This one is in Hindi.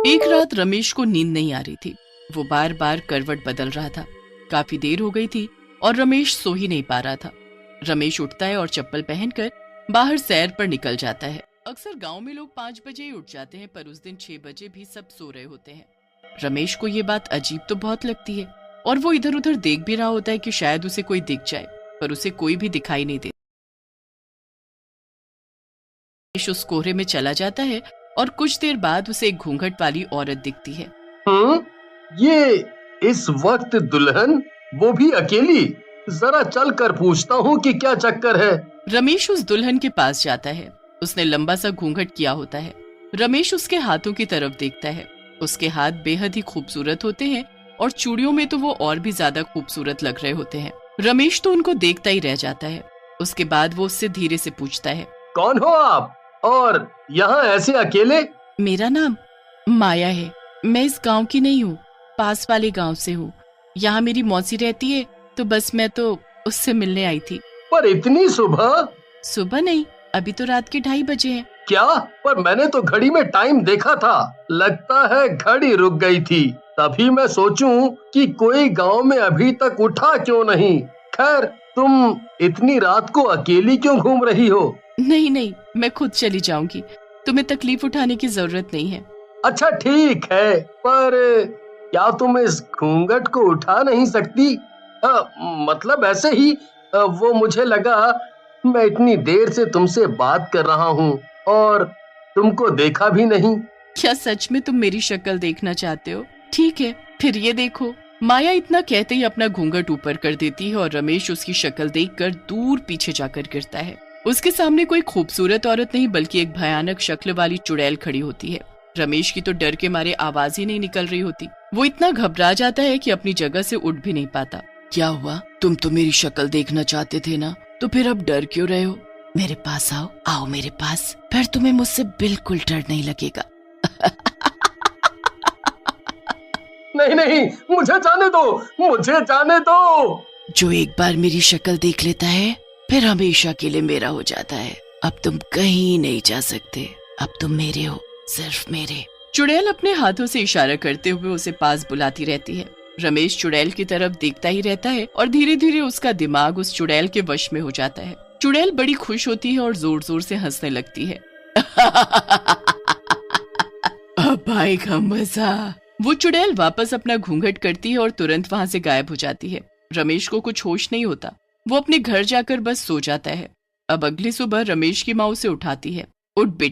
एक रात रमेश को नींद नहीं आ रही थी। वो बार बार करवट बदल रहा था। काफी देर हो गई थी और रमेश सो ही नहीं पा रहा था। रमेश उठता है और चप्पल पहनकर बाहर सैर पर निकल जाता है। अक्सर गांव में लोग 5 बजे ही उठ जाते हैं, पर उस दिन 6 बजे भी सब सो रहे होते हैं। रमेश को ये बात अजीब तो बहुत लगती है और वो इधर उधर देख भी रहा होता है कि शायद उसे कोई दिख जाए, पर उसे कोई भी दिखाई नहीं देता। रमेश उस कोहरे में चला जाता है और कुछ देर बाद उसे एक घूंघट वाली औरत दिखती है। ये इस वक्त दुल्हन, वो भी अकेली? जरा चल कर पूछता हूँ कि क्या चक्कर है। रमेश उस दुल्हन के पास जाता है। उसने लंबा सा घूंघट किया होता है। रमेश उसके हाथों की तरफ देखता है। उसके हाथ बेहद ही खूबसूरत होते हैं और चूड़ियों में तो वो और भी ज्यादा खूबसूरत लग रहे होते हैं। रमेश तो उनको देखता ही रह जाता है। उसके बाद वो उससे धीरे से पूछता है, कौन हो आप और यहाँ ऐसे अकेले? मेरा नाम माया है। मैं इस गांव की नहीं हूँ, पास वाले गांव से हूँ। यहाँ मेरी मौसी रहती है, तो बस मैं तो उससे मिलने आई थी। पर इतनी सुबह? सुबह नहीं, अभी तो रात के 2:30 बजे हैं। क्या? पर मैंने तो घड़ी में टाइम देखा था। लगता है घड़ी रुक गई थी। तभी मैं सोचूं कि कोई गांव में अभी तक उठा क्यों नहीं। खैर, तुम इतनी रात को अकेली क्यों घूम रही हो? नहीं नहीं, मैं खुद चली जाऊंगी। तुम्हें तकलीफ उठाने की जरूरत नहीं है। अच्छा ठीक है, पर क्या तुम इस घूंघट को उठा नहीं सकती? मतलब ऐसे ही, वो मुझे लगा मैं इतनी देर से तुमसे बात कर रहा हूँ और तुमको देखा भी नहीं। क्या सच में तुम मेरी शक्ल देखना चाहते हो? ठीक है, फिर ये देखो। माया इतना कहते ही अपना घूंघट ऊपर कर देती है और रमेश उसकी शक्ल देखकर दूर पीछे जाकर गिरता है। उसके सामने कोई खूबसूरत औरत नहीं बल्कि एक भयानक शक्ल वाली चुड़ैल खड़ी होती है। रमेश की तो डर के मारे आवाज ही नहीं निकल रही होती। वो इतना घबरा जाता है कि अपनी जगह से उठ भी नहीं पाता। क्या हुआ? तुम तो मेरी शक्ल देखना चाहते थे ना, तो फिर अब डर क्यों रहे हो? मेरे पास आओ, आओ मेरे पास, फिर तुम्हें मुझसे बिल्कुल डर नहीं लगेगा। नहीं नहीं, मुझे जाने दो, मुझे जाने दो। जो एक बार मेरी शक्ल देख लेता है फिर हमेशा के लिए मेरा हो जाता है। अब तुम कहीं नहीं जा सकते, अब तुम मेरे हो, सिर्फ मेरे। चुड़ैल अपने हाथों से इशारा करते हुए उसे पास बुलाती रहती है। रमेश चुड़ैल की तरफ देखता ही रहता है और धीरे धीरे उसका दिमाग उस चुड़ैल के वश में हो जाता है। चुड़ैल बड़ी खुश होती है और जोर जोर से हंसने लगती है। अब आएगा मजा। वो चुड़ैल वापस अपना घूंघट करती है और तुरंत वहां से गायब हो जाती है। रमेश को कुछ होश नहीं होता। वो अपने घर जाकर बस सो जाता है। अब अगली सुबह रमेश की माँ उसे उठाती है। उठ बेटा,